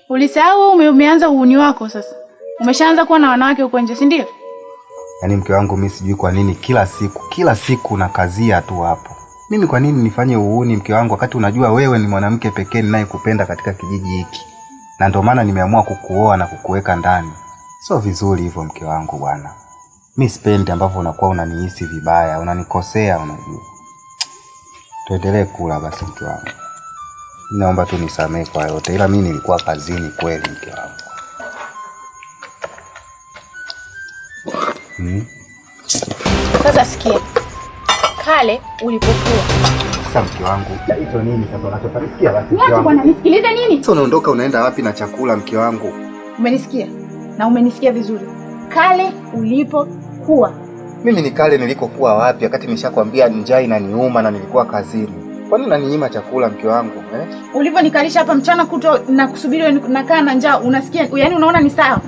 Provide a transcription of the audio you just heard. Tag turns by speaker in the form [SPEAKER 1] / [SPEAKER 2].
[SPEAKER 1] Ulisahau umeanza uhuni wako sasa. Umeshaanza kuwa na wanawake huko nje, si ndio?
[SPEAKER 2] Yaani mke wangu mimi sijui kwa nini kila siku nakazia tu hapo. Mimi kwa nini nifanye uhuni mke wangu wakati unajua wewe ni mwanamke pekee ninayekupenda katika kijiji hiki. Na ndio maana nimeamua kukuoa na kukuweka ndani. Sio vizuri hivyo mke wangu bwana. Mimi sipendi ambavyo unakuwa unanihisi vibaya, unanikosea unajua. Tuendelee kula basi mke wangu. Naomba tu nisamehe kwa yote, ila mimi nilikuwa kazini kweli mke wangu.
[SPEAKER 1] Sasa sikia. Kale ulipokuwa.
[SPEAKER 2] Sasa mke wangu, hicho nini sasa unataka nisikia basi mke
[SPEAKER 1] wangu?
[SPEAKER 2] Niache
[SPEAKER 1] bwana, nisikilize nini?
[SPEAKER 2] Sasa unaondoka unaenda wapi na chakula mke wangu?
[SPEAKER 1] Umenisikia? Na umenisikia vizuri. Kale ulipokuwa.
[SPEAKER 2] Mimi ni kale nilikokuwa wapi wakati nishakwambia njaa inaniuma na nilikuwa kazini. Kwa nini unaninyima chakula mke wangu,
[SPEAKER 1] Ulivyonikalisha hapa mchana kuto na kusubiri nakaa na njaa, unasikia? Yaani unaona ni sawa?